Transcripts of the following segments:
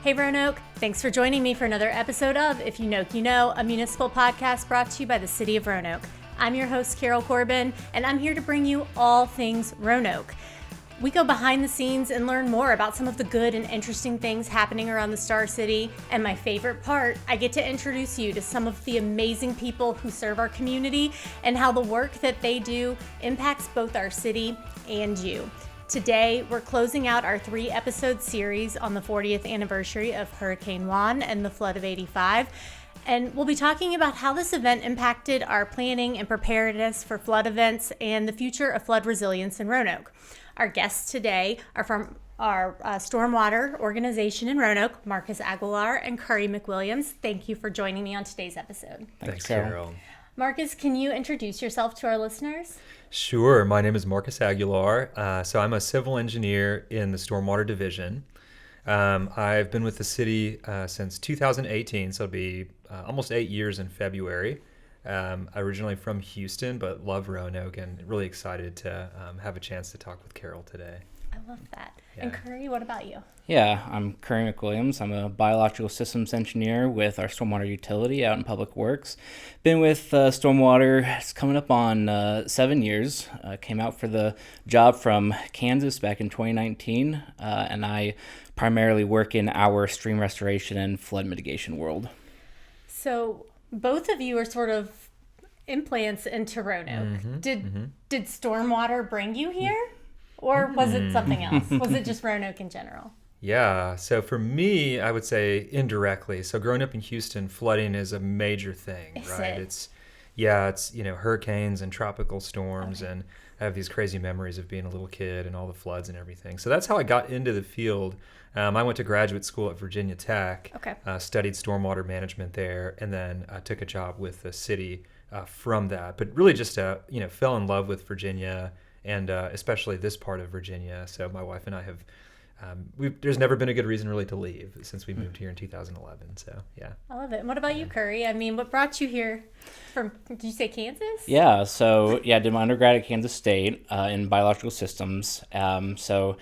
Hey Roanoke, thanks for joining me for another episode of If You Know, You Know, a municipal podcast brought to you by the City of Roanoke. I'm your host, Carol Corbin, and I'm here to bring you all things Roanoke. We go behind the scenes and learn more about some of the good and interesting things happening around the Star City. And my favorite part, I get to introduce you to some of the amazing people who serve our community and how the work that they do impacts both our city and you. Today, we're closing out our 3-episode series on the 40th anniversary of Hurricane Juan and the flood of '85. And we'll be talking about how this event impacted our planning and preparedness for flood events and the future of flood resilience in Roanoke. Our guests today are from our stormwater organization in Roanoke, Marcus Aguilar and Curry McWilliams. Thank you for joining me on today's episode. Thanks, Carol. Marcus, can you introduce yourself to our listeners? Sure. My name is Marcus Aguilar. So I'm a civil engineer in the Stormwater Division. I've been with the city since 2018, so it'll be almost 8 years in February. Originally from Houston, but love Roanoke and really excited to have a chance to talk with Carol today. I love that. Yeah. And Curry, what about you? Yeah, I'm Curry McWilliams. I'm a biological systems engineer with our stormwater utility out in Public Works. Been with Stormwater, it's coming up on 7 years. Came out for the job from Kansas back in 2019, and I primarily work in our stream restoration and flood mitigation world. So both of you are sort of implants into Roanoke. Did Stormwater bring you here? Or was it something else? Was it just Roanoke in general? Yeah, so for me, I would say indirectly. So growing up in Houston, flooding is a major thing, right? It's hurricanes and tropical storms, and I have these crazy memories of being a little kid and all the floods and everything. So that's how I got into the field. I went to graduate school at Virginia Tech, studied stormwater management there, and then took a job with the city from that. But really just fell in love with Virginia. And especially this part of Virginia. So my wife and I have, there's never been a good reason really to leave since we moved here in 2011. So, yeah. I love it. And what about you, Curry? I mean, what brought you here from, did you say Kansas? Yeah. So, I did my undergrad at Kansas State in biological systems. So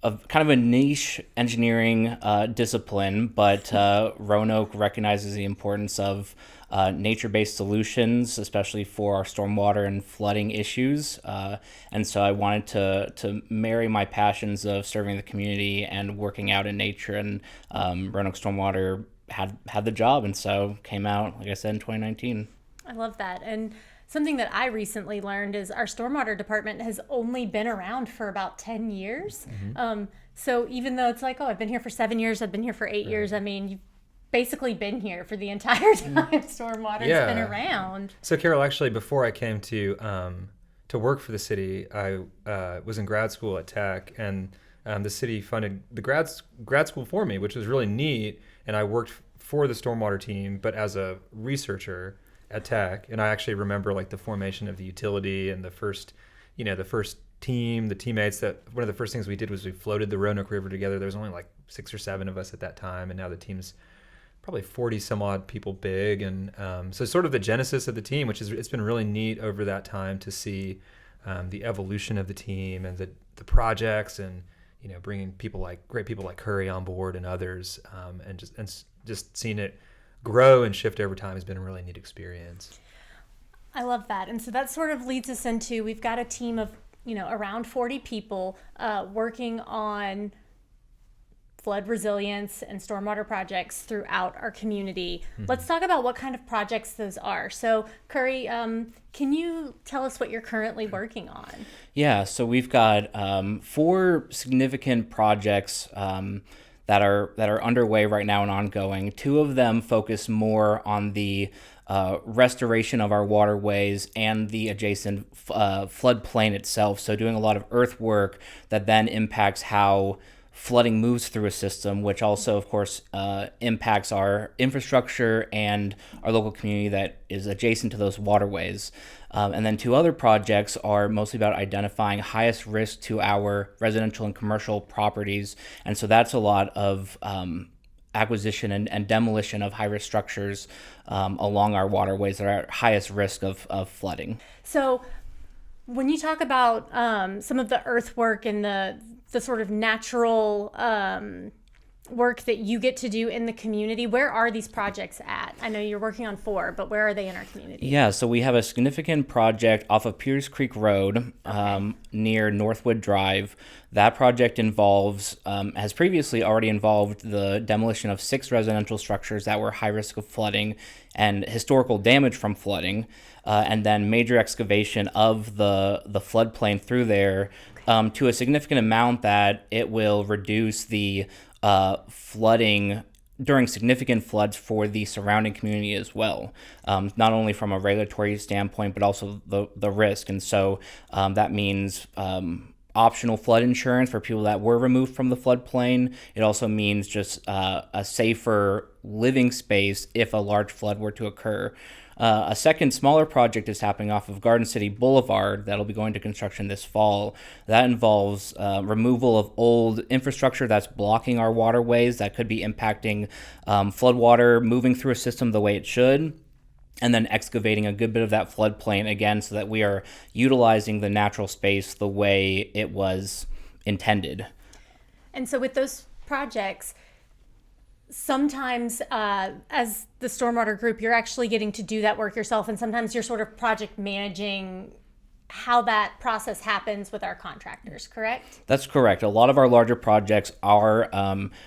kind of a niche engineering discipline, but Roanoke recognizes the importance of nature-based solutions, especially for our stormwater and flooding issues. And so I wanted to marry my passions of serving the community and working out in nature, and Roanoke Stormwater had the job, and so came out, like I said, in 2019. I love that. And something that I recently learned is our stormwater department has only been around for about 10 years. So even though it's like, I've been here for 7 years, I've been here for 8 years, I mean, you've basically been here for the entire time stormwater's been around. So Carol, actually, before I came to work for the city, I was in grad school at Tech, and the city funded the grad school for me, which was really neat. And I worked for the stormwater team, but as a researcher at Tech. And I actually remember like the formation of the utility and the first team, the teammates. That one of the first things we did was we floated the Roanoke River together. There was only like 6 or 7 of us at that time, and now the team's probably 40 some odd people big. And so sort of the genesis of the team, which is, it's been really neat over that time to see the evolution of the team and the projects, and bringing great people like Curry on board and others, and just seeing it grow and shift over time has been a really neat experience. I love that. And so that sort of leads us into, we've got a team of around 40 people working on flood resilience and stormwater projects throughout our community. Let's talk about what kind of projects those are. So Curry, can you tell us what you're currently working on? Yeah, so we've got 4 significant projects that are underway right now and ongoing. 2 of them focus more on the restoration of our waterways and the adjacent floodplain itself. So doing a lot of earthwork that then impacts how flooding moves through a system, which also, of course, impacts our infrastructure and our local community that is adjacent to those waterways. And then 2 other projects are mostly about identifying highest risk to our residential and commercial properties. And so that's a lot of acquisition and demolition of high-risk structures along our waterways that are at highest risk of flooding. So when you talk about some of the earthwork and the sort of natural work that you get to do in the community. Where are these projects at? I know you're working on 4, but where are they in our community? Yeah, so we have a significant project off of Pierce Creek Road near Northwood Drive. That project has previously already involved the demolition of 6 residential structures that were high risk of flooding and historical damage from flooding, and then major excavation of the floodplain through there to a significant amount that it will reduce the flooding during significant floods for the surrounding community as well, not only from a regulatory standpoint, but also the risk. And so that means optional flood insurance for people that were removed from the floodplain. It also means just a safer living space if a large flood were to occur. A second smaller project is happening off of Garden City Boulevard that'll be going to construction this fall. That involves removal of old infrastructure that's blocking our waterways that could be impacting floodwater moving through a system the way it should, and then excavating a good bit of that floodplain again so that we are utilizing the natural space the way it was intended. And so with those projects, sometimes as the stormwater group, you're actually getting to do that work yourself, and sometimes you're sort of project managing how that process happens with our contractors, correct? That's correct. A lot of our larger projects are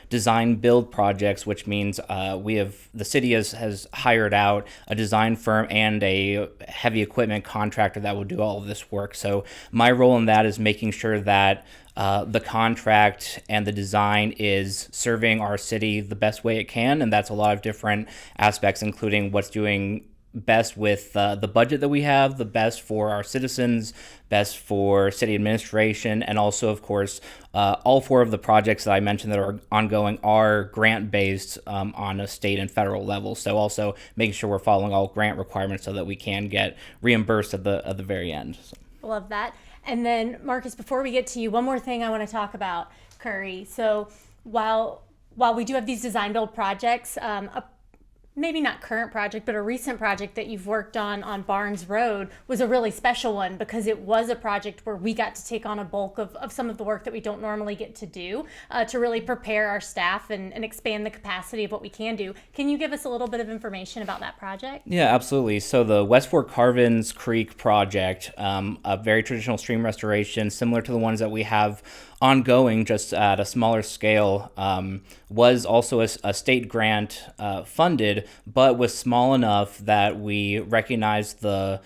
design build projects, which means the city has hired out a design firm and a heavy equipment contractor that will do all of this work. So my role in that is making sure that the contract and the design is serving our city the best way it can, and that's a lot of different aspects, including what's doing best with the budget that we have, the best for our citizens, best for city administration, and also, of course, all 4 of the projects that I mentioned that are ongoing are grant-based on a state and federal level. So also making sure we're following all grant requirements so that we can get reimbursed at the very end. So. Love that. And then, Marcus, before we get to you, one more thing I want to talk about, Curry. So while we do have these design build projects, maybe not current project, but a recent project that you've worked on Barnes Road was a really special one because it was a project where we got to take on a bulk of some of the work that we don't normally get to do to really prepare our staff and expand the capacity of what we can do. Can you give us a little bit of information about that project? Yeah, absolutely. So the West Fork Carvins Creek project, a very traditional stream restoration, similar to the ones that we have ongoing, just at a smaller scale, was also a state grant funded, but was small enough that we recognized the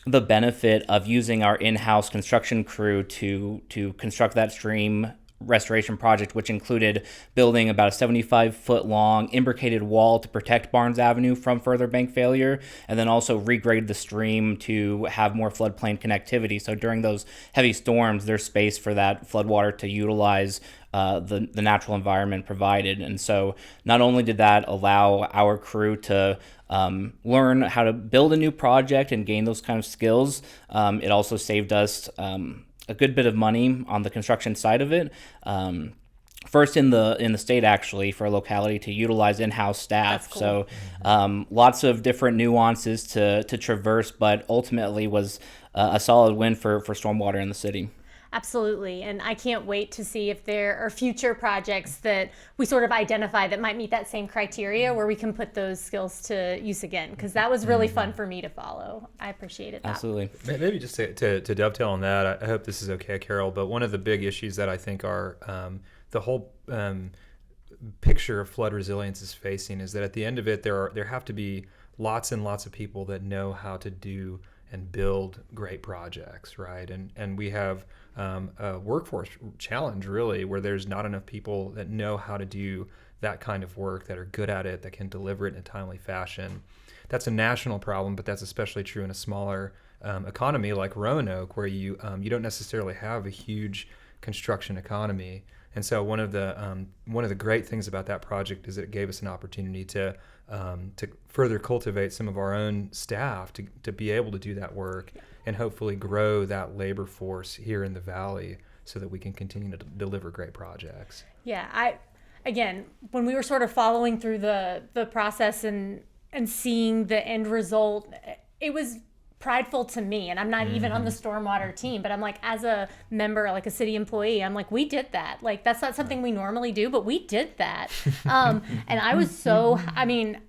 benefit of using our in-house construction crew to construct that stream restoration project, which included building about a 75-foot long imbricated wall to protect Barnes Avenue from further bank failure, and then also regrade the stream to have more floodplain connectivity. So during those heavy storms, there's space for that floodwater to utilize the natural environment provided. And so not only did that allow our crew to learn how to build a new project and gain those kind of skills, it also saved us a good bit of money on the construction side of it. First in the state, actually, for a locality to utilize in-house staff. That's cool. So lots of different nuances to traverse, but ultimately was a solid win for stormwater in the city. Absolutely. And I can't wait to see if there are future projects that we sort of identify that might meet that same criteria where we can put those skills to use again, because that was really fun for me to follow. I appreciated that. Absolutely. Maybe just to dovetail on that, I hope this is okay, Carol, but one of the big issues that I think are the whole picture of flood resilience is facing is that at the end of it, there have to be lots and lots of people that know how to do and build great projects, right? And we have a workforce challenge, really, where there's not enough people that know how to do that kind of work, that are good at it, that can deliver it in a timely fashion. That's a national problem, but that's especially true in a smaller economy like Roanoke, where you don't necessarily have a huge construction economy. And so one of the great things about that project is it gave us an opportunity to further cultivate some of our own staff to be able to do that work and hopefully grow that labor force here in the Valley so that we can continue to deliver great projects. Yeah, again, when we were sort of following through the process and seeing the end result, it was prideful to me, and I'm not even on the stormwater team, but I'm like, as a member, like a city employee, I'm like, we did that. Like, that's not something we normally do, but we did that. And I was so, I mean,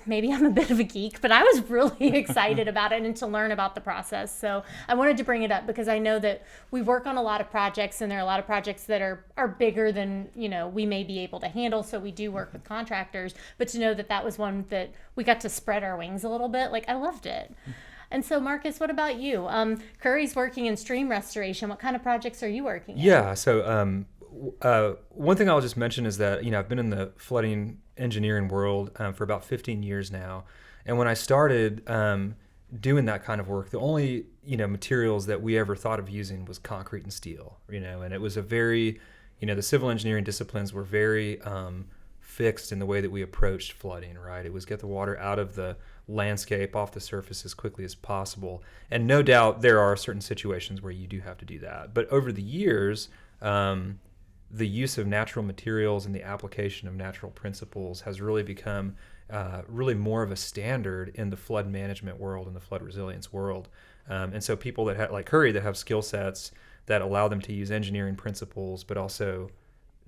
maybe I'm a bit of a geek, but I was really excited about it and to learn about the process. So I wanted to bring it up because I know that we work on a lot of projects, and there are a lot of projects that are bigger than, you know, we may be able to handle. So we do work with contractors, but to know that that was one that we got to spread our wings a little bit, like, I loved it. And so, Marcus, what about you? Curry's working in stream restoration. What kind of projects are you working in? Yeah, so one thing I'll just mention is that, you know, I've been in the flooding engineering world for about 15 years now. And when I started doing that kind of work, the only, you know, materials that we ever thought of using was concrete and steel, you know, and it was a very, you know, the civil engineering disciplines were very fixed in the way that we approached flooding, right? It was get the water out of the landscape, off the surface as quickly as possible. And no doubt there are certain situations where you do have to do that. But over the years, the use of natural materials and the application of natural principles has really become really more of a standard in the flood management world and the flood resilience world. And so people that have, like Curry, that have skill sets that allow them to use engineering principles, but also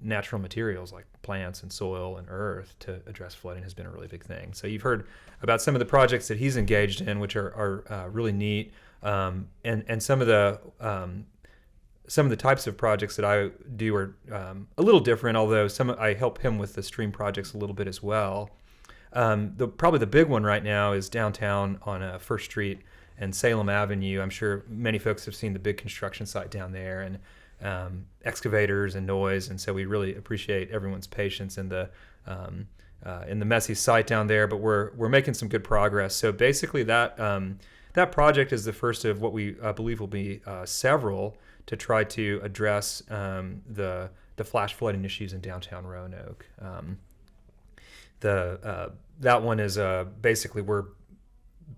natural materials like plants and soil and earth to address flooding has been a really big thing. So you've heard about some of the projects that he's engaged in, which are really neat. And some of the types of projects that I do are a little different, although I help him with the stream projects a little bit as well. Probably the big one right now is downtown on First Street and Salem Avenue. I'm sure many folks have seen the big construction site down there, and excavators and noise, and so we really appreciate everyone's patience in the messy site down there. But we're making some good progress. So basically, that project is the first of what we believe will be several to try to address the flash flooding issues in downtown Roanoke. That one is basically we're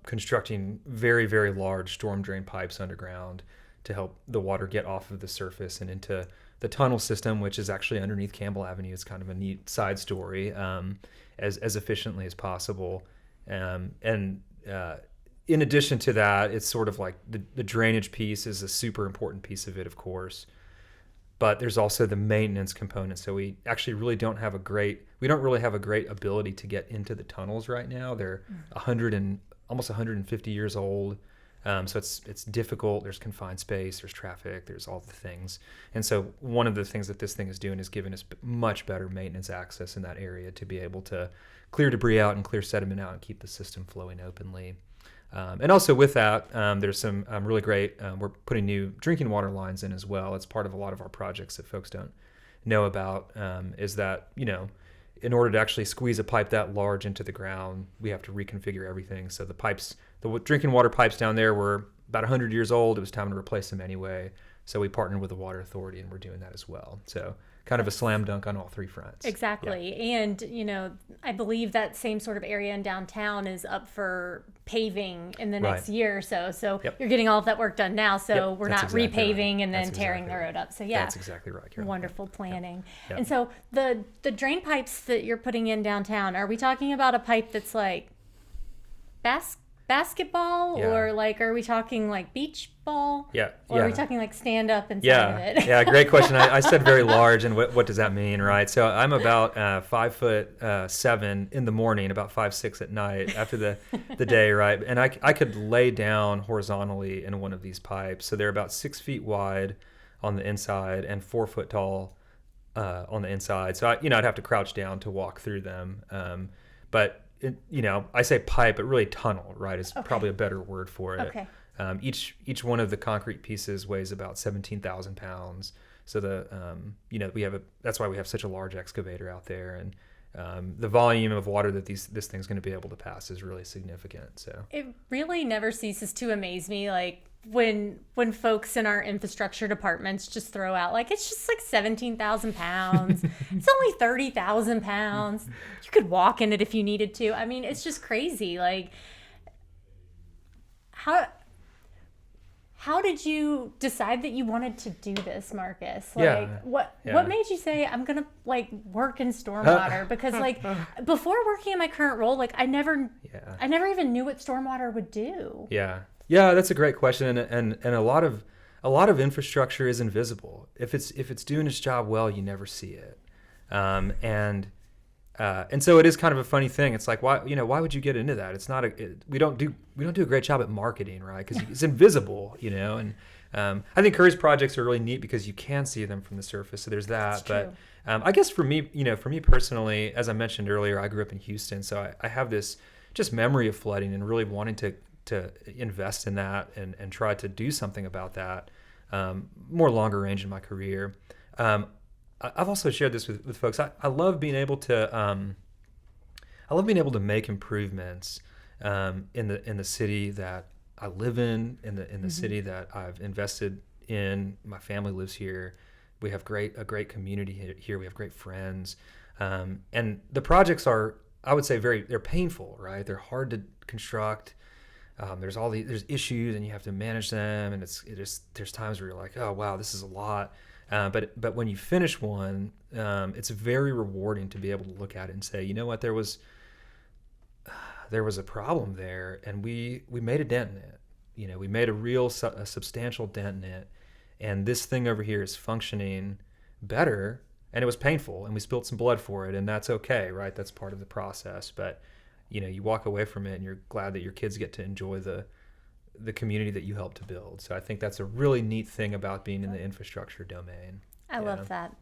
constructing very, very large storm drain pipes underground to help the water get off of the surface and into the tunnel system, which is actually underneath Campbell Avenue. It's kind of a neat side story, as efficiently as possible. In addition to that, it's sort of like the drainage piece is a super important piece of it, of course. But there's also the maintenance component. So we actually really don't really have a great ability to get into the tunnels right now. They're almost 150 years old. So it's difficult. There's confined space, there's traffic, there's all the things. And so one of the things that this thing is doing is giving us much better maintenance access in that area to be able to clear debris out and clear sediment out and keep the system flowing openly. And also with that, there's some really great, we're putting new drinking water lines in as well. It's part of a lot of our projects that folks don't know about, is that, you know, in order to actually squeeze a pipe that large into the ground, we have to reconfigure everything. So the drinking water pipes down there were about 100 years old. It was time to replace them anyway. So we partnered with the Water Authority, and we're doing that as well. So kind of a slam dunk on all three fronts. Exactly. Yeah. And, you know, I believe that same sort of area in downtown is up for paving in the next year or so. So you're getting all of that work done now. So we're not repaving and then tearing the road up. So That's exactly right, Carol. Wonderful planning. Yep. And so the drain pipes that you're putting in downtown, are we talking about a pipe that's like basketball or like, are we talking like beach ball? Or are we talking like stand up inside of it? Yeah, great question. I said very large, and what does that mean, right? So I'm about 5'7" in the morning, about 5'6" at night after the day, right? And I could lay down horizontally in one of these pipes. So they're about 6 feet wide on the inside and 4 foot tall on the inside. So I'd have to crouch down to walk through them. I say pipe, but really tunnel, right, is probably a better word for it. Okay. Each one of the concrete pieces weighs about 17,000 pounds. So that's why we have such a large excavator out there, and the volume of water that this thing's going to be able to pass is really significant. So it really never ceases to amaze me, like when folks in our infrastructure departments just throw out like, it's just like 17,000 pounds. It's only 30,000 pounds. You could walk in it if you needed to. I mean, it's just crazy. Like, how did you decide that you wanted to do this, Marcus? Like, what made you say, I'm going to like work in stormwater? Because like before working in my current role, like I never even knew what stormwater would do. Yeah. Yeah, that's a great question, and a lot of infrastructure is invisible. If it's doing its job well, you never see it, and so it is kind of a funny thing. It's like, why would you get into that? It's not we don't do a great job at marketing, right? Because it's invisible, and I think Curry's projects are really neat because you can see them from the surface. So there's that. But I guess for me personally, as I mentioned earlier, I grew up in Houston, so I have this just memory of flooding and really wanting to invest in that and try to do something about that more longer range in my career. I've also shared this with folks. I love being able to make improvements in the city that I live in the city that I've invested in. My family lives here. We have a great community here. We have great friends, and the projects are, I would say, they're painful, right? They're hard to construct. There's issues and you have to manage them, and there's times where you're like, oh wow, this is a lot. But when you finish one, it's very rewarding to be able to look at it and say, you know what, there was a problem there, and we made a dent in it. We made a substantial dent in it, and this thing over here is functioning better. And it was painful, and we spilled some blood for it, and that's okay, right? That's part of the process. But you walk away from it, and you're glad that your kids get to enjoy the community that you helped to build. So I think that's a really neat thing about being in the infrastructure domain. I love that.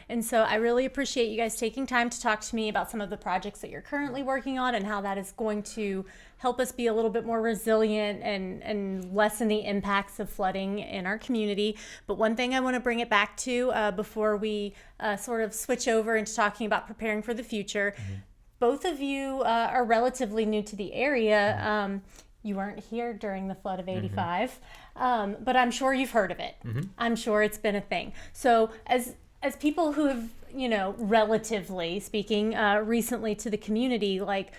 And so I really appreciate you guys taking time to talk to me about some of the projects that you're currently working on and how that is going to help us be a little bit more resilient and lessen the impacts of flooding in our community. But one thing I want to bring it back to before we sort of switch over into talking about preparing for the future, both of you are relatively new to the area. You weren't here during the flood of 85, but I'm sure you've heard of it. I'm sure it's been a thing. So as people who have, relatively speaking, recently to the community, like,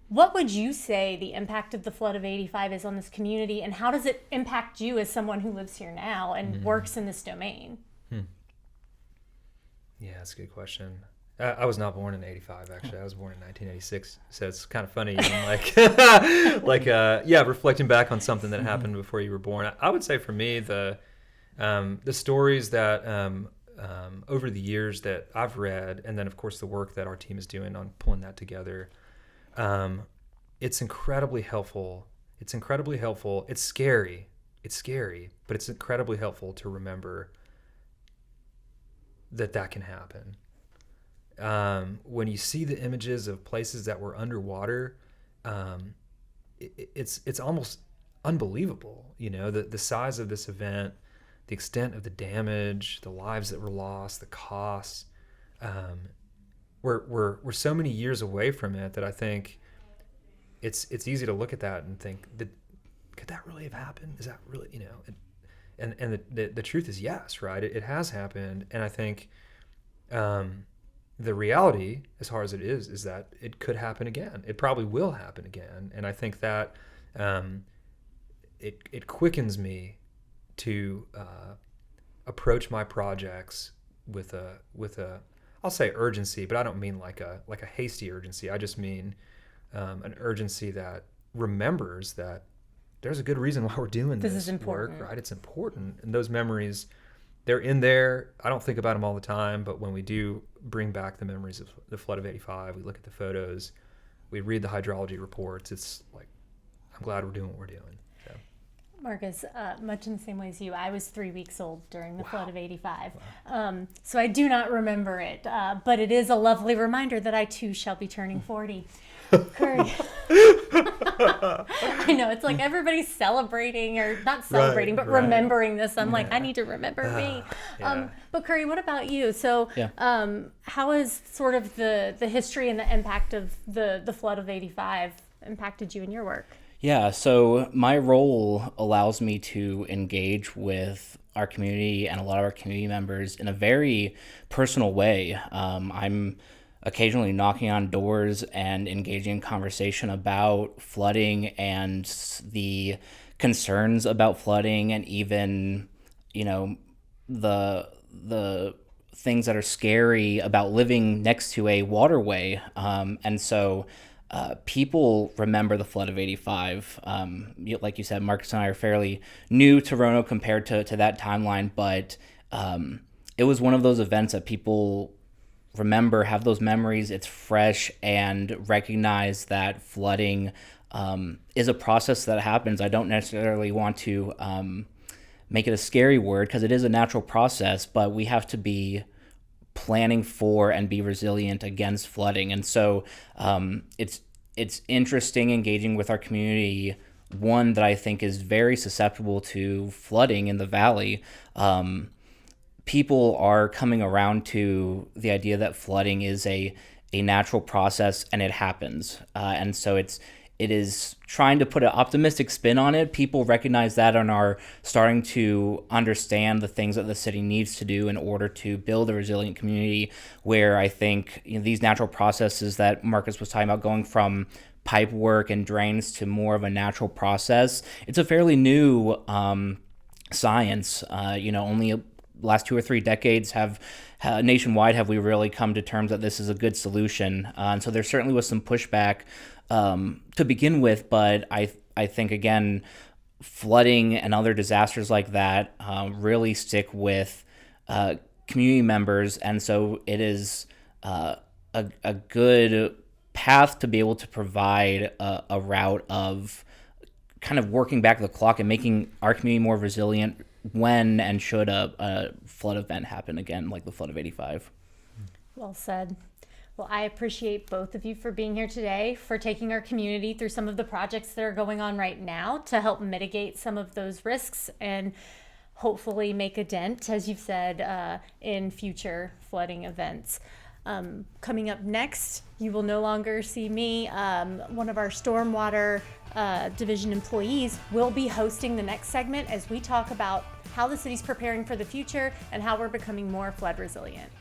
what would you say the impact of the flood of 85 is on this community, and how does it impact you as someone who lives here now and works in this domain? Yeah, that's a good question. I was not born in 85, actually. I was born in 1986. So it's kind of funny, reflecting back on something that happened before you were born. I would say for me, the stories that over the years that I've read, and then of course the work that our team is doing on pulling that together, it's incredibly helpful. It's scary, but it's incredibly helpful to remember that can happen. When you see the images of places that were underwater, it's almost unbelievable. The size of this event, the extent of the damage, the lives that were lost, the costs. We're so many years away from it that I think it's easy to look at that and think that could that really have happened? Is that really And the truth is yes, right? It has happened, and I think. The reality, as hard as it is that it could happen again. It probably will happen again. And I think that it quickens me to approach my projects with a I'll say urgency, but I don't mean like a hasty urgency. I just mean an urgency that remembers that there's a good reason why we're doing this is important. Work, right? It's important. And those memories, they're in there. I don't think about them all the time, but when we do bring back the memories of the flood of 85, we look at the photos, we read the hydrology reports. It's like, I'm glad we're doing what we're doing. So. Marcus, much in the same way as you, I was 3 weeks old during the flood of 85. Wow. So I do not remember it, but it is a lovely reminder that I too shall be turning 40. Curry. I know, it's like everybo's celebrating, or not celebrating, but remembering this. I'm like, I need to remember me. But Curry, what about you? So how has sort of the history and the impact of the flood of 85 impacted you in your work? Yeah, so my role allows me to engage with our community and a lot of our community members in a very personal way. I'm occasionally knocking on doors and engaging in conversation about flooding and the concerns about flooding, and even, the things that are scary about living next to a waterway. And so people remember the flood of '85. Like you said, Marcus and I are fairly new to Roanoke compared to that timeline, but it was one of those events that people remember, have those memories. It's fresh, and recognize that flooding is a process that happens. I don't necessarily want to make it a scary word, because it is a natural process, but we have to be planning for and be resilient against flooding. And so it's interesting engaging with our community, one that I think is very susceptible to flooding in the valley. People are coming around to the idea that flooding is a natural process, and it happens. And so it is trying to put an optimistic spin on it. People recognize that and are starting to understand the things that the city needs to do in order to build a resilient community, where I think these natural processes that Marcus was talking about, going from pipe work and drains to more of a natural process, it's a fairly new science. Only last 2 or 3 decades nationwide have we really come to terms that this is a good solution. And so there certainly was some pushback to begin with, but I think, again, flooding and other disasters like that really stick with community members, and so it is a good path to be able to provide a route of kind of working back the clock and making our community more resilient when and should a flood event happen again, like the flood of '85. Well said. Well, I appreciate both of you for being here today, for taking our community through some of the projects that are going on right now to help mitigate some of those risks and hopefully make a dent, as you've said, in future flooding events. Coming up next, you will no longer see me. One of our Stormwater Division employees will be hosting the next segment as we talk about how the city's preparing for the future and how we're becoming more flood resilient.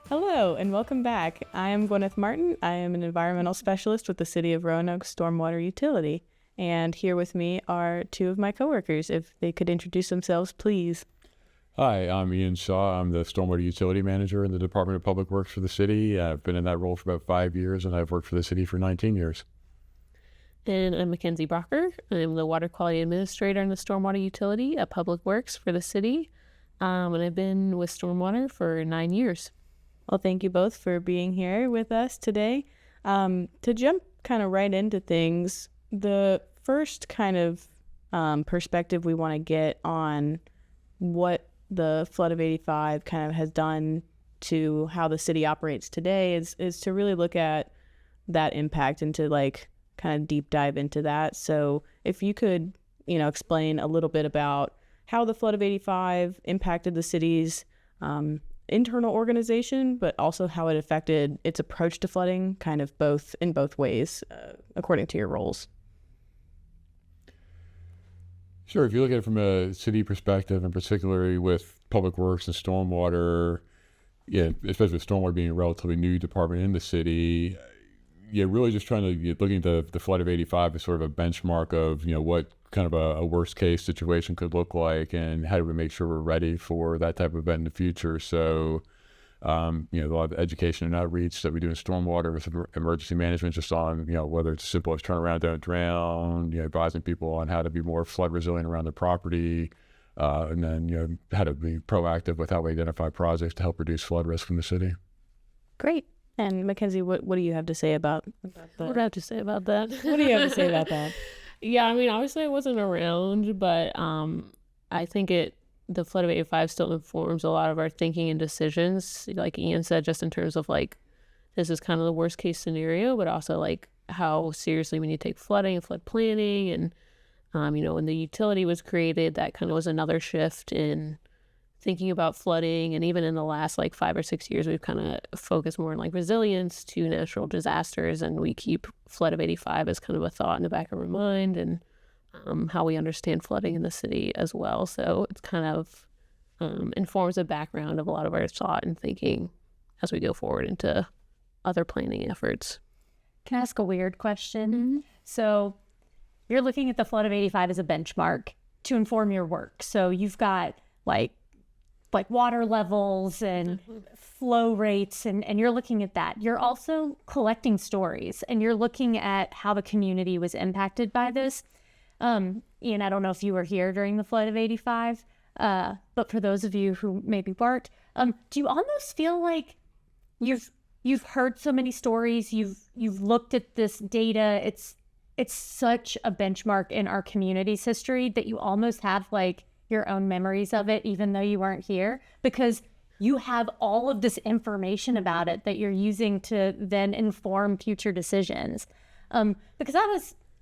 Hello and welcome back. I am Gwyneth Martin. I am an environmental specialist with the City of Roanoke Stormwater Utility. And here with me are 2 of my coworkers. If they could introduce themselves, please. Hi, I'm Ian Shaw. I'm the Stormwater Utility Manager in the Department of Public Works for the city. I've been in that role for about 5 years, and I've worked for the city for 19 years. And I'm McKenzie Brocker. I'm the Water Quality Administrator in the Stormwater Utility at Public Works for the city. And I've been with Stormwater for 9 years. Well, thank you both for being here with us today. To jump kind of right into things, the first kind of perspective we want to get on what the flood of '85 kind of has done to how the city operates today is to really look at that impact and to kind of deep dive into that. So if you could, explain a little bit about how the flood of '85 impacted the city's internal organization, but also how it affected its approach to flooding, kind of in both ways, according to your roles. Sure. If you look at it from a city perspective, and particularly with Public Works and Stormwater, especially with Stormwater being a relatively new department in the city, really just trying to looking at the flood of '85 as sort of a benchmark of what kind of a worst case situation could look like, and how do we make sure we're ready for that type of event in the future. So a lot of education and outreach that we do in Stormwater with emergency management, just on whether it's as simple as turn around, don't drown, advising people on how to be more flood resilient around their property, and then how to be proactive with how we identify projects to help reduce flood risk in the city. Great. And McKenzie, what do you have to say about that? What do I have to say about that? What do you have to say about that? Yeah, I mean, obviously I wasn't around, but I think the flood of '85 still informs a lot of our thinking and decisions. Like Ian said, just in terms of this is kind of the worst case scenario, but also how seriously we need to take flooding and flood planning. And, when the utility was created, that kind of was another shift in thinking about flooding. And even in the last 5 or 6 years, we've kind of focused more on resilience to natural disasters, and we keep flood of '85 as kind of a thought in the back of our mind, and how we understand flooding in the city as well. So it's kind of informs the background of a lot of our thought and thinking as we go forward into other planning efforts. Can I ask a weird question? Mm-hmm. So you're looking at the flood of '85 as a benchmark to inform your work. So you've got like water levels and flow rates, and you're looking at that. You're also collecting stories, and you're looking at how the community was impacted by this. Ian, I don't know if you were here during the flood of 85, but for those of you who maybe weren't, do you almost feel like you've heard so many stories, you've looked at this data, it's such a benchmark in our community's history that you almost have like your own memories of it, even though you weren't here, because you have all of this information about it that you're using to then inform future decisions. Because I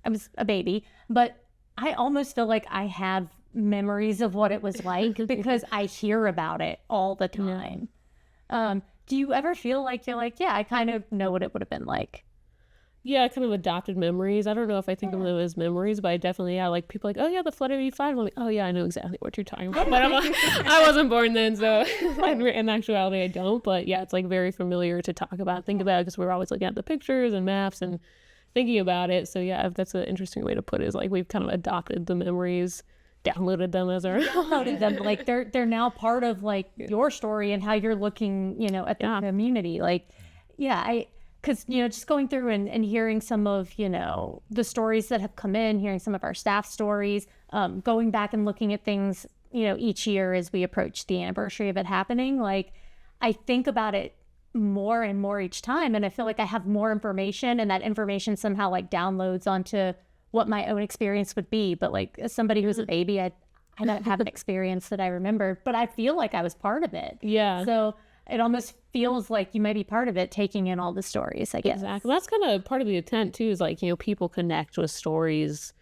was a baby, but I almost feel like I have memories of what it was like because I hear about it all the time. Do you ever feel like you're like, yeah, I kind of know what it would have been like? Yeah, kind of adopted memories. I don't know if I think of them as memories, but I definitely, like people like, oh yeah, the flood of 85. I'm like, oh yeah, I know exactly what you're talking about. But I'm like, I wasn't born then, so in actuality, I don't. But yeah, it's like very familiar to talk about, think about, because we're always looking at the pictures and maps and thinking about it. So yeah, that's an interesting way to put it, is like we've kind of adopted the memories, downloaded them as our downloaded them. Like they're now part of like your story and how you're looking, at the community. Like, because, just going through and hearing some of, the stories that have come in, hearing some of our staff stories, going back and looking at things, each year as we approach the anniversary of it happening, like I think about it more and more each time. And I feel like I have more information, and that information somehow like downloads onto what my own experience would be. But like as somebody who's a baby, I don't have an experience that I remember, but I feel like I was part of it. Yeah. So it almost feels like you might be part of it, taking in all the stories, I guess. Exactly. That's kind of part of the intent too, is like, people connect with stories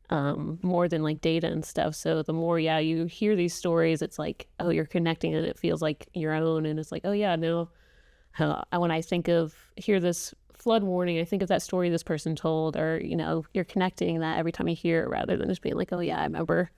more than like data and stuff. So the more, you hear these stories, it's like, oh, you're connecting and it feels like your own. And it's like, oh yeah, no, when I hear this flood warning, I think of that story this person told, or, you're connecting that every time you hear it, rather than just being like, oh yeah, I remember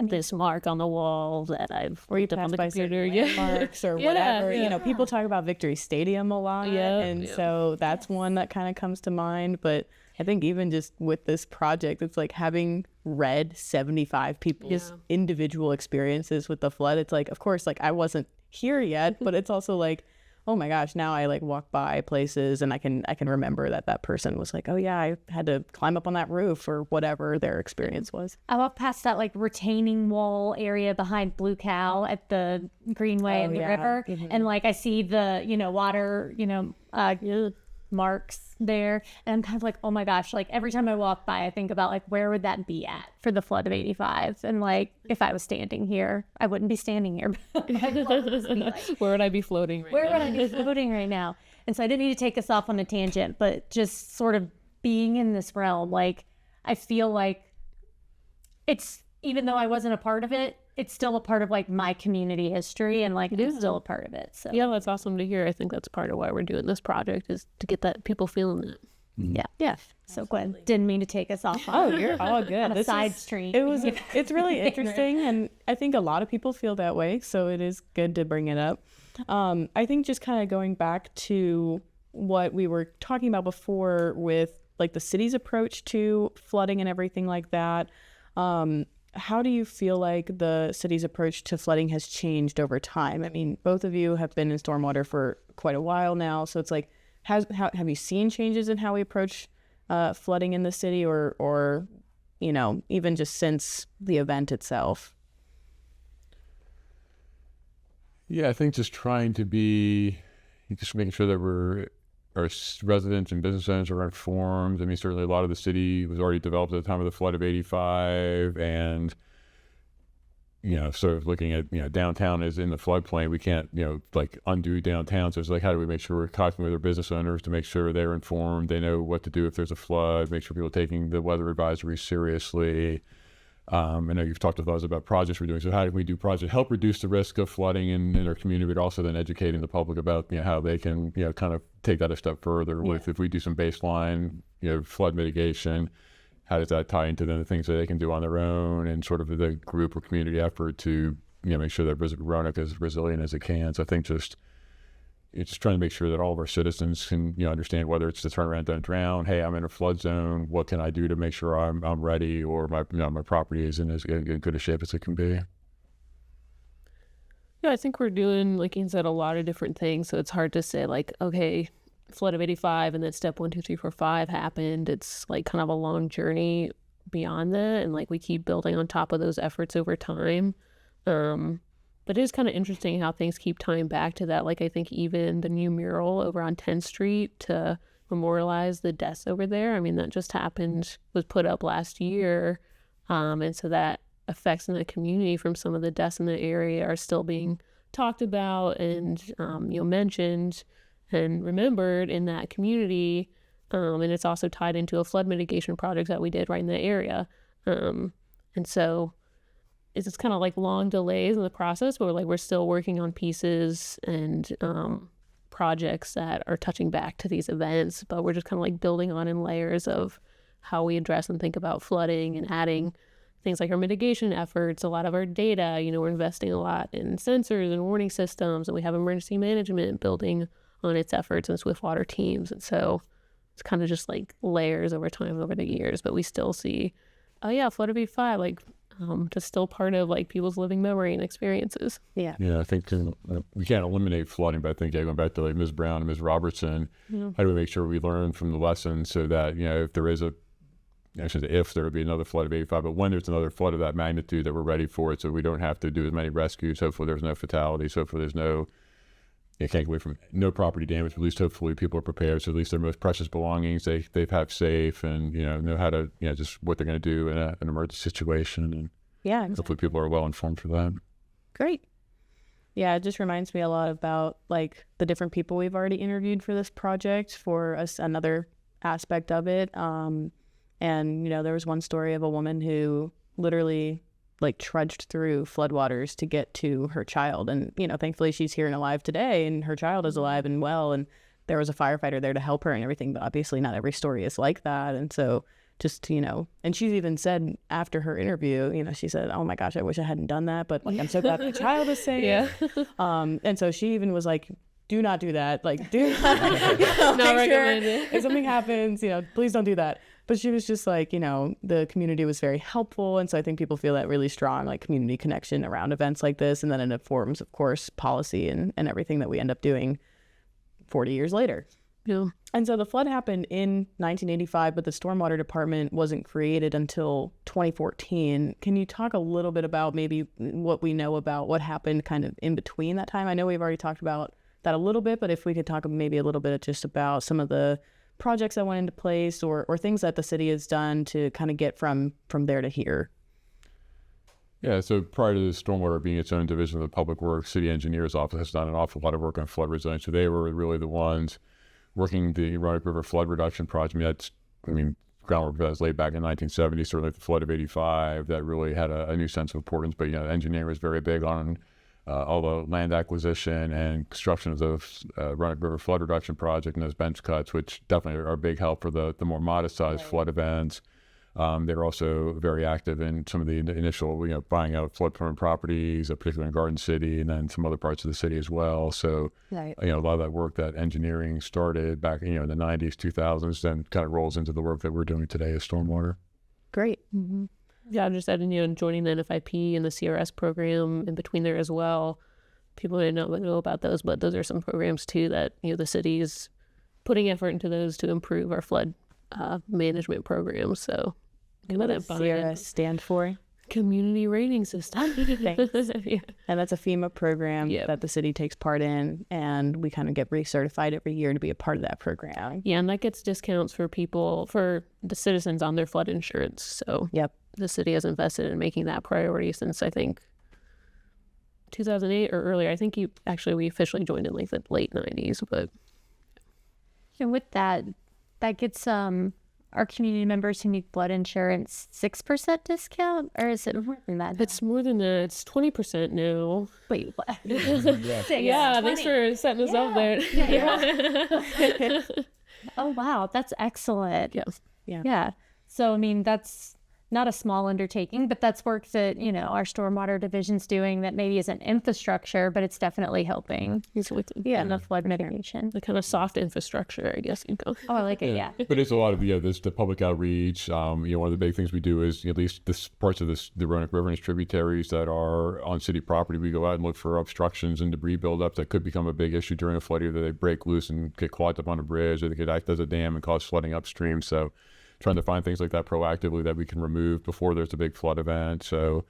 this mark on the wall that I've looked up on the computer, landmarks or whatever. People talk about Victory Stadium a lot, and so that's one that kind of comes to mind. But I think even just with this project, it's like having read 75 people's individual experiences with the flood. It's like, of course, like I wasn't here yet, but it's also like, oh my gosh, now I like walk by places and I can remember that person was like, oh yeah, I had to climb up on that roof, or whatever their experience was. I walked past that like retaining wall area behind Blue Cow at the Greenway and the river. Mm-hmm. And like I see the, water, marks there. And I'm kind of like, oh my gosh, like every time I walk by, I think about like, where would that be at for the flood of 85? And like, if I was standing here, I wouldn't be standing here. Where would I be floating right now? Where would I be floating right now? And so I didn't need to take us off on a tangent, but just sort of being in this realm, like, I feel like it's, even though I wasn't a part of it, it's still a part of like my community history, and like it is still a part of it. So yeah, that's awesome to hear. I think that's part of why we're doing this project, is to get that people feeling it. Yeah. So Gwen, didn't mean to take us off. You're all good. On a side street. It's really interesting, and I think a lot of people feel that way. So it is good to bring it up. I think just kind of going back to what we were talking about before with like the city's approach to flooding and everything like that. How do you feel like the city's approach to flooding has changed over time? I mean, both of you have been in stormwater for quite a while now, so it's like, have you seen changes in how we approach flooding in the city, or even just since the event itself? Yeah, I think just trying to just making sure that our residents and business owners are informed. I mean, certainly a lot of the city was already developed at the time of the flood of 85, and, sort of looking at, downtown is in the floodplain. We can't, like undo downtown. So it's like, how do we make sure we're talking with our business owners to make sure they're informed, they know what to do if there's a flood, make sure people are taking the weather advisory seriously. I know you've talked with us about projects we're doing. So how do we do projects help reduce the risk of flooding in our community, but also then educating the public about how they can kind of take that a step further. With if we do some baseline flood mitigation, how does that tie into then the things that they can do on their own, and sort of the group or community effort to make sure that Roanoke is as resilient as it can. So I think it's just trying to make sure that all of our citizens can understand, whether it's to turn around, don't drown. Hey, I'm in a flood zone. What can I do to make sure I'm ready, or my property is in as good a shape as it can be? Yeah, I think we're doing, like Ian said, a lot of different things. So it's hard to say like, okay, flood of 85 and then step 1, 2, 3, 4, 5 happened. It's like kind of a long journey beyond that. And like we keep building on top of those efforts over time. But it is kind of interesting how things keep tying back to that. Like I think even the new mural over on 10th Street to memorialize the deaths over there. I mean, that just happened, was put up last year. And so that effects in the community from some of the deaths in the area are still being talked about and mentioned and remembered in that community. And it's also tied into a flood mitigation project that we did right in the area. And so it's kind of like long delays in the process, but we're still working on pieces and projects that are touching back to these events, but we're just kind of like building on in layers of how we address and think about flooding and adding things like our mitigation efforts, a lot of our data. We're investing a lot in sensors and warning systems, and we have emergency management building on its efforts and swiftwater teams. And so it's kind of just like layers over time, over the years, but we still see, oh yeah, flood of 85, like just still part of like people's living memory and experiences. Yeah. Yeah, I think we can't eliminate flooding, but I think going back to like Ms. Brown and Ms. Robertson, how do we make sure we learn from the lessons so that, if there is if there would be another flood of 85, but when there's another flood of that magnitude, that we're ready for it, so we don't have to do as many rescues. Hopefully there's no fatalities. Hopefully there's can't get away from no property damage, but at least hopefully people are prepared. So at least their most precious belongings, they've have safe and, know how to, just what they're going to do in an emergency situation. And Yeah. hopefully people are well informed for that. Great. Yeah, it just reminds me a lot about like the different people we've already interviewed for this project for another aspect of it. And, there was one story of a woman who literally like trudged through floodwaters to get to her child. And, thankfully she's here and alive today and her child is alive and well. And there was a firefighter there to help her and everything. But obviously not every story is like that. And so just, and she's even said after her interview, she said, oh my gosh, I wish I hadn't done that. But like, I'm so glad my child is safe. Yeah. And so she even was like, do not do that. Like, do not recommended. If something happens, please don't do that. But she was just like, the community was very helpful. And so I think people feel that really strong, like community connection around events like this. And then it informs, of course, policy and everything that we end up doing 40 years later. Yeah. And so the flood happened in 1985, but the Stormwater Department wasn't created until 2014. Can you talk a little bit about maybe what we know about what happened kind of in between that time? I know we've already talked about that a little bit, but if we could talk maybe a little bit just about some of the projects that went into place or things that the city has done to kind of get from there to here. Yeah, so prior to the stormwater being its own division of the Public Works, City Engineer's Office has done an awful lot of work on flood resilience. So they were really the ones working the Roanoke River flood reduction project. Groundwork that was laid back in 1970, certainly the flood of 85, that really had a new sense of importance. But, engineering was very big on all the land acquisition and construction of the Roanoke River flood reduction project and those bench cuts, which definitely are a big help for the more modest sized flood events. They're also very active in some of the initial, buying out flood-prone properties, particularly in Garden City and then some other parts of the city as well. So, Right. A lot of that work that engineering started back, in the 90s, 2000s, then kind of rolls into the work that we're doing today as stormwater. Great. Mm-hmm. Yeah, I'm just adding, joining the NFIP and the CRS program in between there as well. People didn't know about those, but those are some programs too that, the city is putting effort into those to improve our flood management programs. So What does CRS stand for? Community rating system. Thanks. Yeah. And that's a FEMA program Yep. that the city takes part in, and we kind of get recertified every year to be a part of that program. Yeah, and that gets discounts for the citizens on their flood insurance. So Yep. the city has invested in making that priority since I think 2008 or earlier. I think we officially joined in like the late 90s, but And with that gets our community members who need flood insurance 6% discount, or is it more than that? it's more than that. It's 20% now. Wait, what? Yeah, thanks for setting us up there. Oh wow, that's excellent. Yes. Yeah. Yeah. So that's not a small undertaking, but that's work that, you know, our Stormwater Division's doing that maybe isn't infrastructure, but it's definitely helping. Yeah, in the flood mitigation. the kind of soft infrastructure, I guess you go. Oh, I like it, yeah. But it's a lot of, this the public outreach. One of the big things we do is, at least this parts of the Roanoke River and its tributaries that are on city property, we go out and look for obstructions and debris buildup that could become a big issue during a flood. Either they break loose and get clogged up on a bridge, or they could act as a dam and cause flooding upstream. So trying to find things like that proactively that we can remove before there's a big flood event. So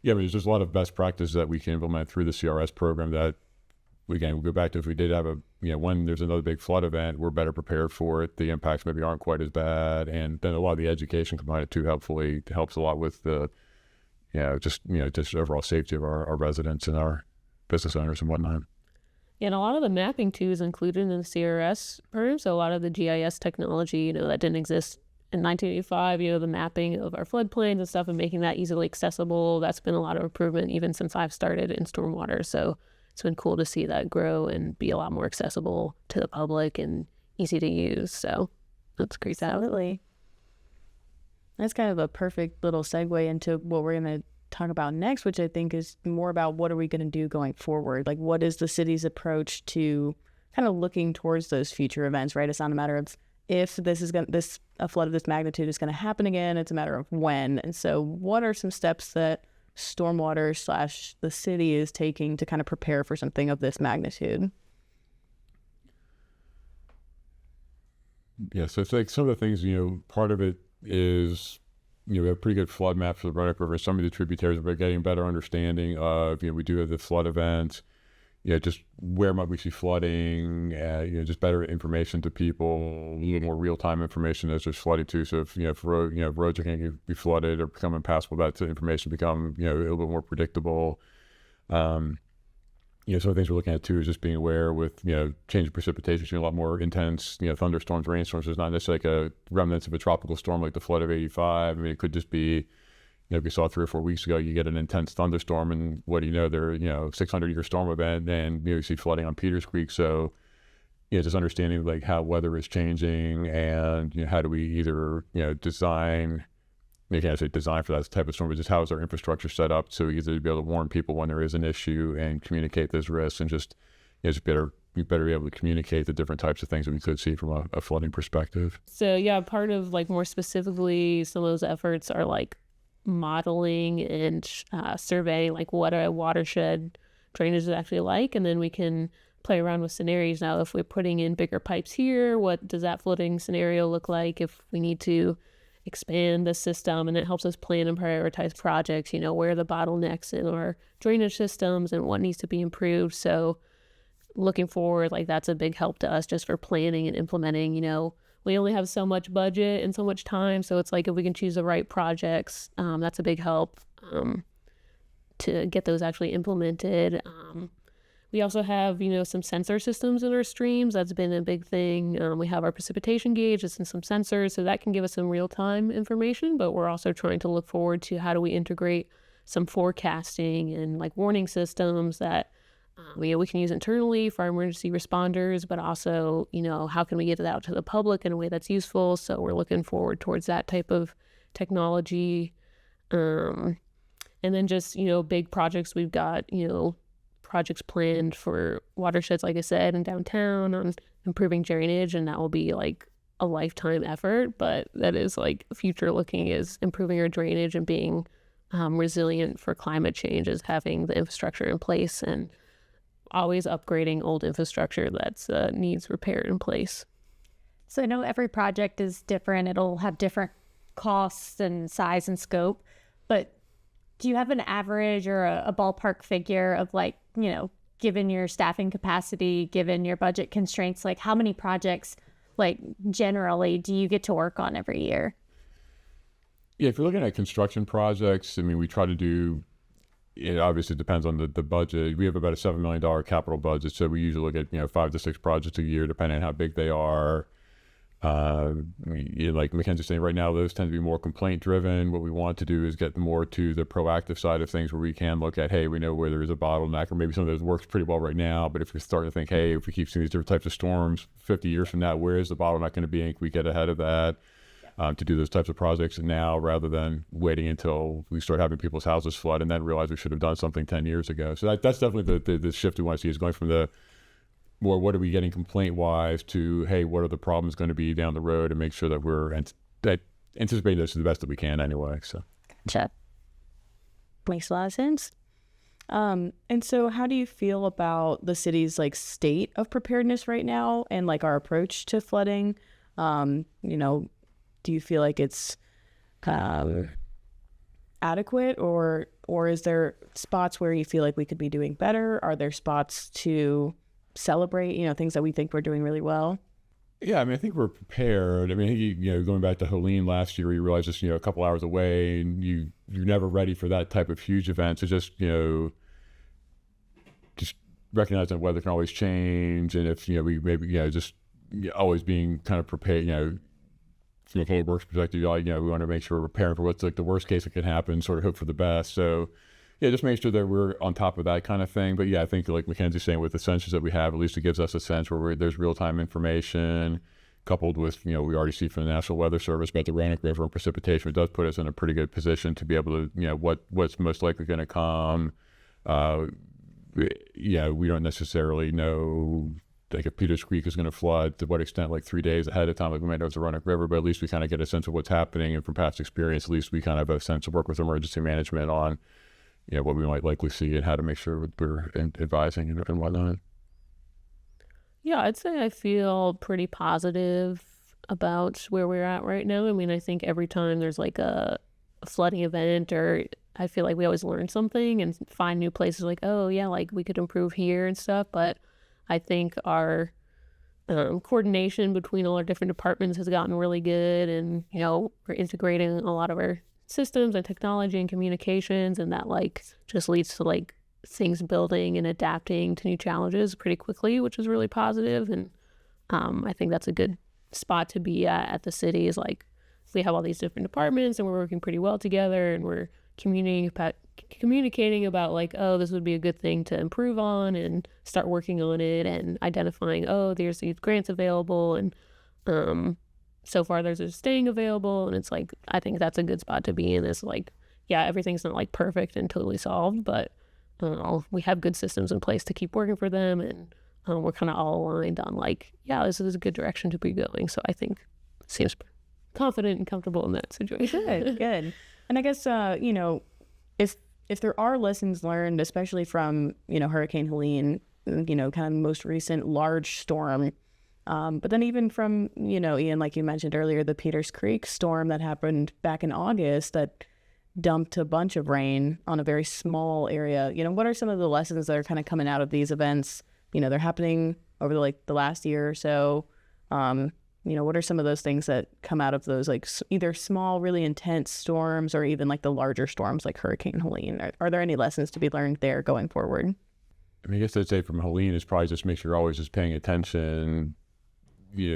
there's just a lot of best practices that we can implement through the CRS program that, again, we'll go back to if we did have when there's another big flood event, we're better prepared for it. The impacts maybe aren't quite as bad. And then a lot of the education component too helps a lot with the, just overall safety of our residents and our business owners and whatnot. And a lot of the mapping too is included in the CRS program. So a lot of the GIS technology, that didn't exist in 1985, the mapping of our floodplains and stuff and making that easily accessible, that's been a lot of improvement even since I've started in stormwater. So it's been cool to see that grow and be a lot more accessible to the public and easy to use. So that's great. Absolutely. That's kind of a perfect little segue into what we're going to talk about next, which I think is more about what are we going to do going forward? Like, what is the city's approach to kind of looking towards those future events, right? It's not a matter of if a flood of this magnitude is going to happen again. It's a matter of when. And so what are some steps that stormwater / the city is taking to kind of prepare for something of this magnitude? Yeah, so it's like some of the things, part of it is, we have pretty good flood maps for the Roanoke River. Some of the tributaries, we're getting a better understanding of, we do have the flood events, just where might we see flooding, just better information to people, a little more real-time information as there's flooding too. So if roads are going to be flooded or become impassable, that information become, a little bit more predictable. Some of the things we're looking at too is just being aware with, change of precipitation, seeing a lot more intense, thunderstorms, rainstorms. There's not necessarily like a remnants of a tropical storm like the flood of 85. I mean, it could just be, we saw 3 or 4 weeks ago, you get an intense thunderstorm and what do you know, they're, 600-year storm event and you see flooding on Peters Creek. So, just understanding like how weather is changing and, how do we either, design, you can't say design for that type of storm, but just how is our infrastructure set up so we either be able to warn people when there is an issue and communicate those risks and just, just better be able to communicate the different types of things that we could see from a flooding perspective. So part of like more specifically, some of those efforts are like modeling and surveying like what a watershed drainage is actually like, and then we can play around with scenarios. Now if we're putting in bigger pipes here, what does that flooding scenario look like if we need to expand the system? And it helps us plan and prioritize projects, where are the bottlenecks in our drainage systems and what needs to be improved. So looking forward, like that's a big help to us just for planning and implementing. We only have so much budget and so much time. So it's like if we can choose the right projects, that's a big help to get those actually implemented. We also have, some sensor systems in our streams. That's been a big thing. We have our precipitation gauge, it's in some sensors, so that can give us some real-time information, but we're also trying to look forward to how do we integrate some forecasting and like warning systems that we can use internally for our emergency responders, but also, how can we get it out to the public in a way that's useful? So we're looking forward towards that type of technology. And then just, big projects we've got, projects planned for watersheds, like I said, in downtown on improving drainage, and that will be like a lifetime effort, but that is like future looking is improving our drainage and being resilient for climate change is having the infrastructure in place and always upgrading old infrastructure that's needs repair in place. So I know every project is different. It'll have different costs and size and scope, but do you have an average or a ballpark figure of like, given your staffing capacity, given your budget constraints, like how many projects, like generally, do you get to work on every year? Yeah, if you're looking at construction projects, I mean, we try to do, it obviously depends on the budget. We have about a $7 million capital budget, so we usually look at 5 to 6 projects a year, depending on how big they are. Like McKenzie's saying, right now those tend to be more complaint driven. What we want to do is get more to the proactive side of things, where we can look at, hey, we know where there is a bottleneck, or maybe some of those works pretty well right now, but if we start to think, hey, if we keep seeing these different types of storms 50 years from now, where is the bottleneck going to be, and can we get ahead of that? to do those types of projects now rather than waiting until we start having people's houses flood and then realize we should have done something 10 years ago. So that's definitely the shift we want to see, is going from the more what are we getting complaint-wise to, hey, what are the problems going to be down the road, and make sure that we're anticipating those to the best that we can anyway. So. Gotcha. Makes a lot of sense. And so how do you feel about the city's like state of preparedness right now and like our approach to flooding? Do you feel like it's adequate, or is there spots where you feel like we could be doing better? Are there spots to celebrate, things that we think we're doing really well? Yeah, I think we're prepared. Going back to Helene last year, you realize just, a couple hours away, and you're never ready for that type of huge event. So just recognizing that weather can always change, and if, we maybe, just always being kind of prepared, from a public works perspective, we want to make sure we're preparing for what's like the worst case that could happen, sort of hope for the best. So yeah, just make sure that we're on top of that kind of thing. But yeah, I think like McKenzie's saying, with the sensors that we have, at least it gives us a sense where there's real-time information coupled with, we already see from the National Weather Service about the Roanoke River and precipitation. It does put us in a pretty good position to be able to, what's most likely going to come. We don't necessarily know, like, if Peters Creek is going to flood, to what extent, like 3 days ahead of time, like we might know it's the Roanoke River, but at least we kind of get a sense of what's happening. And from past experience, at least we kind of have a sense of work with emergency management on, what we might likely see and how to make sure we're advising and whatnot. Yeah, I'd say I feel pretty positive about where we're at right now. I think every time there's like a flooding event, or I feel like we always learn something and find new places like, oh yeah, like we could improve here and stuff. But I think our coordination between all our different departments has gotten really good, and we're integrating a lot of our systems and technology and communications, and that like just leads to like things building and adapting to new challenges pretty quickly, which is really positive. And I think that's a good spot to be at the city, is like we have all these different departments and we're working pretty well together, and we're communicating about like, oh, this would be a good thing to improve on and start working on it, and identifying, oh, there's these grants available, and so far there's a staying available. And it's like, I think that's a good spot to be in. Is like, yeah, everything's not like perfect and totally solved, but we have good systems in place to keep working for them, and we're kind of all aligned on like, yeah, this is a good direction to be going. So I think it seems confident and comfortable in that situation. Good. And I guess if there are lessons learned, especially from Hurricane Helene, kind of most recent large storm, but then even from Ian, like you mentioned earlier, the Peters Creek storm that happened back in August that dumped a bunch of rain on a very small area. What are some of the lessons that are kind of coming out of these events? They're happening over the last year or so. What are some of those things that come out of those, like either small, really intense storms, or even like the larger storms like Hurricane Helene? Are there any lessons to be learned there going forward? I guess I'd say from Helene is probably just make sure you're always just paying attention.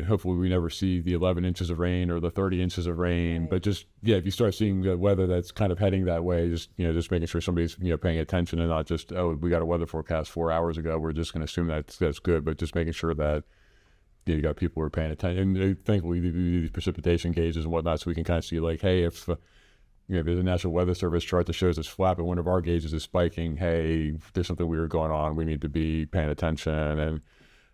Hopefully we never see the 11 inches of rain or the 30 inches of rain, right. But just, if you start seeing the weather that's kind of heading that way, just making sure somebody's, paying attention, and not just, oh, we got a weather forecast 4 hours ago, we're just going to assume that's good, but just making sure that you got people who are paying attention. And thankfully we do these precipitation gauges and whatnot, so we can kind of see like, hey, if there's a National Weather Service chart that shows it's flat, but one of our gauges is spiking, hey, there's something weird going on, we need to be paying attention.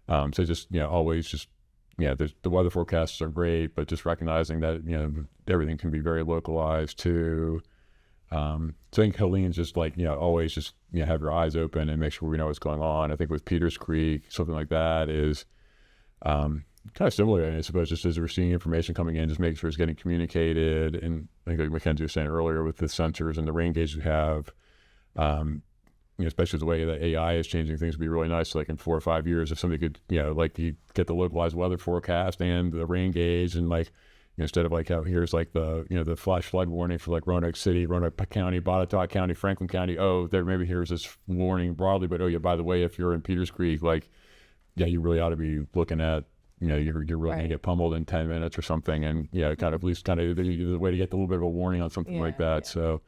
And so just, always just, the weather forecasts are great, but just recognizing that, everything can be very localized too. So I think Helene's just like, always just, have your eyes open and make sure we know what's going on. I think with Peters Creek, something like that is kind of similar, I suppose, just as we're seeing information coming in, just making sure it's getting communicated. And I think like McKenzie was saying earlier, with the sensors and the rain gauges we have, especially the way that AI is changing things, would be really nice. So like in 4 or 5 years, if somebody could, like you get the localized weather forecast and the rain gauge, and like, instead of like how here's like the, the flash flood warning for like Roanoke City, Roanoke County, Botetourt County, Franklin County. Oh, there maybe here's this warning broadly, but oh yeah, by the way, if you're in Peters Creek, like, yeah, you really ought to be looking at, you're really going to get pummeled in 10 minutes or something. And kind of at least kind of the way to get a little bit of a warning on something like that. Yeah. So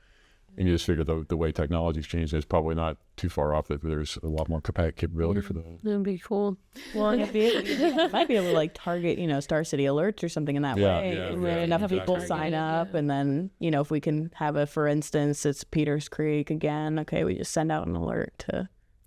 And you just figure the way technology's changed, it's probably not too far off that there's a lot more capability for that. That'd be cool. Well, it might be able to like target, Star City alerts or something in that way. Where enough people sign up, and then, if we can have for instance, it's Peters Creek again. Okay, we just send out an alert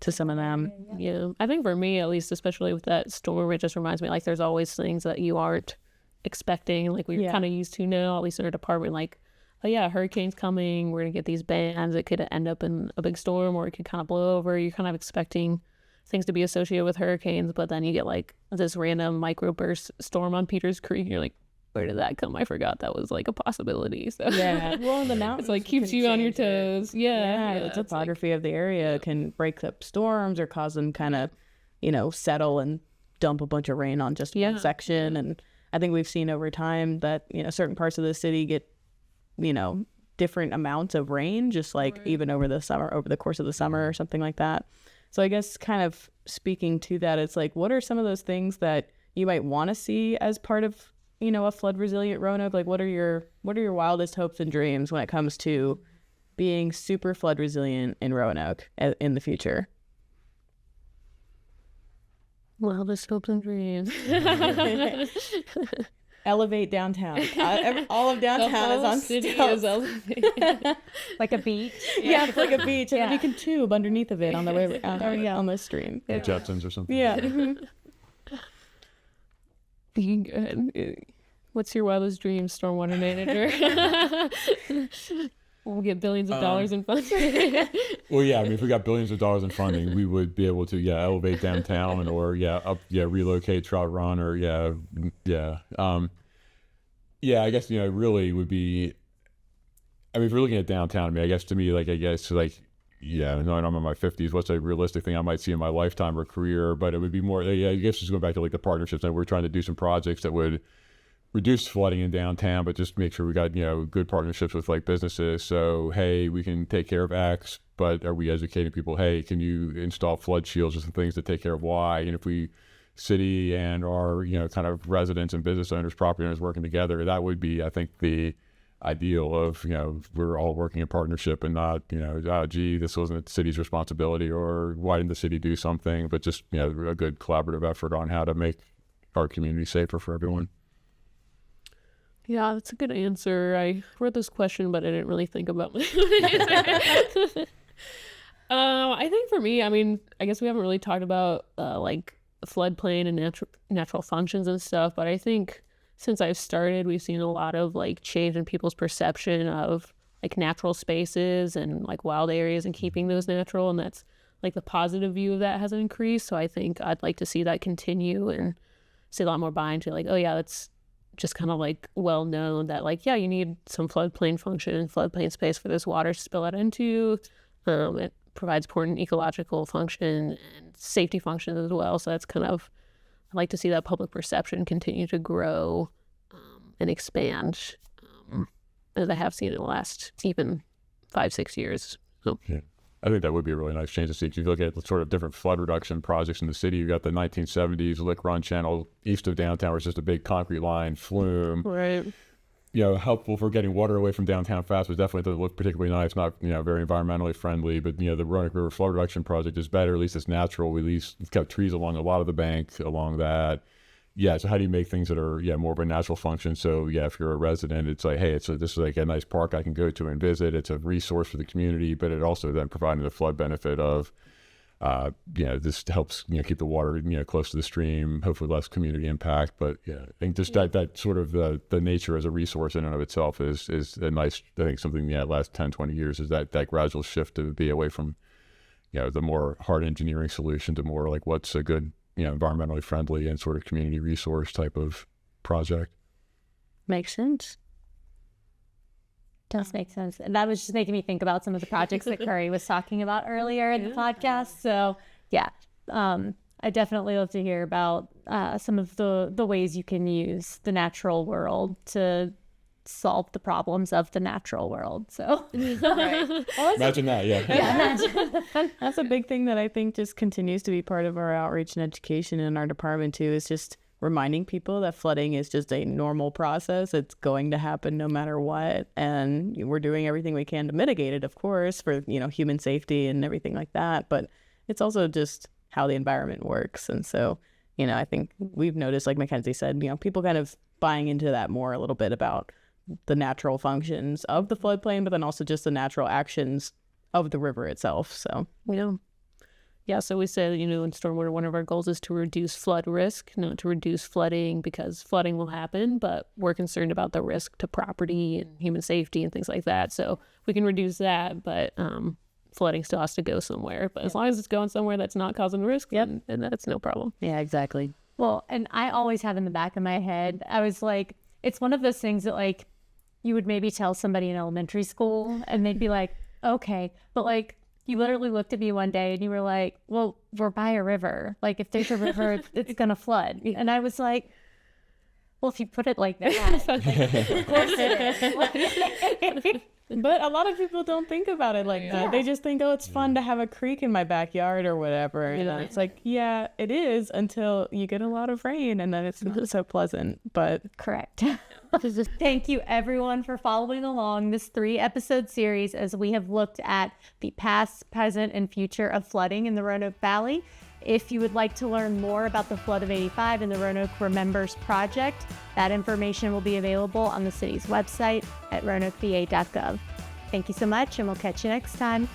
to some of them. Yeah, I think for me, at least, especially with that storm, it just reminds me, like, there's always things that you aren't expecting, like we're kind of used to now, at least in our department, like, oh yeah, hurricane's coming, we're gonna get these bands, it could end up in a big storm, or it could kind of blow over. You're kind of expecting things to be associated with hurricanes, but then you get like this random microburst storm on Peters Creek, and you're like, where did that come? I forgot that was like a possibility. So yeah, well, the mountains, it's like keeps you on your toes. The topography of the area can break up storms or cause them kind of, settle and dump a bunch of rain on just one section. And I think we've seen over time that, certain parts of the city get, different amounts of rain, just like even over the course of the summer or something like that. So I guess kind of speaking to that, it's like, what are some of those things that you might want to see as part of, a flood resilient Roanoke? Like, what are your wildest hopes and dreams when it comes to being super flood resilient in Roanoke in the future? Wildest hopes and dreams. Elevate downtown. All of downtown is on city stilts. is elevated. Like a beach. Yeah, it's like a beach, and then you can tube underneath of it on the way on the stream. The Jetsons or something. Yeah. Being good. What's your wildest dream, stormwater manager? We'll get billions of dollars in funding. Well, yeah, I mean, if we got billions of dollars in funding, we would be able to, elevate downtown relocate Trout Run or, I guess, really would be, I mean, if we're looking at downtown, I mean, I'm in my 50s, what's a realistic thing I might see in my lifetime or career? But it would be more, I guess just going back to like the partnerships, that we're trying to do some projects that would reduce flooding in downtown, but just make sure we got, good partnerships with like businesses. So, hey, we can take care of X, but are we educating people? Hey, can you install flood shields or some things to take care of Y? And if we, city and our, kind of residents and business owners, property owners working together, that would be, I think, the ideal of, we're all working in partnership and not, gee, this wasn't the city's responsibility, or why didn't the city do something, but just, a good collaborative effort on how to make our community safer for everyone. Yeah, that's a good answer. I wrote this question, but I didn't really think about my answer. I think for me, I mean, I guess we haven't really talked about like floodplain and natural functions and stuff, but I think since I've started, we've seen a lot of like change in people's perception of like natural spaces and like wild areas and keeping those natural, and that's like the positive view of that has increased. So I think I'd like to see that continue and see a lot more buy into like, oh yeah, that's just kind of like well known that like, yeah, you need some floodplain function and floodplain space for this water to spill out into. It provides important ecological function and safety functions as well. So that's kind of, I'd like to see that public perception continue to grow and expand as I have seen in the last even 5-6 years. So. Yeah. I think that would be a really nice change to see. If you look at sort of different flood reduction projects in the city, you've got the 1970s Lick Run Channel east of downtown, where it's just a big concrete line flume. Right. Helpful for getting water away from downtown fast, but definitely doesn't look particularly nice, not, very environmentally friendly. But, the Roanoke River Flood Reduction Project is better. At least it's natural. We've kept trees along a lot of the bank along that. Yeah, so how do you make things that are, more of a natural function? So, if you're a resident, it's like, hey, this is like a nice park I can go to and visit. It's a resource for the community, but it also then providing the flood benefit of, this helps, keep the water, close to the stream, hopefully less community impact. But, I think just that sort of the nature as a resource in and of itself is a nice, I think something, last 10, 20 years is that gradual shift to be away from, the more hard engineering solution to more like what's a good, environmentally friendly and sort of community resource type of project. Makes sense. Does make sense. And that was just making me think about some of the projects that Curry was talking about earlier in the podcast. So yeah, I definitely love to hear about some of the ways you can use the natural world to solve the problems of the natural world. So well, imagine that. Imagine. That's a big thing that I think just continues to be part of our outreach and education in our department too, is just reminding people that flooding is just a normal process. It's going to happen no matter what. And we're doing everything we can to mitigate it, of course, for, human safety and everything like that. But it's also just how the environment works. And so, I think we've noticed, like McKenzie said, people kind of buying into that more a little bit about the natural functions of the floodplain, but then also just the natural actions of the river itself. So, Yeah, so we say, in stormwater, one of our goals is to reduce flood risk, not to reduce flooding, because flooding will happen, but we're concerned about the risk to property and human safety and things like that. So we can reduce that, but flooding still has to go somewhere. But as long as it's going somewhere that's not causing risk, then that's no problem. yeah, exactly. Well, and I always have in the back of my head, I was like, it's one of those things that like you would maybe tell somebody in elementary school and they'd be like, okay, but like you literally looked at me one day and you were like, well, we're by a river. Like if there's a river, it's going to flood. And I was like, well, if you put it like that, of course it is. But a lot of people don't think about it like that. They just think, oh, it's fun to have a creek in my backyard or whatever. And it's like, yeah, it is until you get a lot of rain and then it's not so pleasant. But correct. Thank you, everyone, for following along this 3-episode series as we have looked at the past, present, and future of flooding in the Roanoke Valley. If you would like to learn more about the Flood of '85 and the Roanoke Remembers Project, that information will be available on the city's website at roanokeva.gov. Thank you so much, and we'll catch you next time.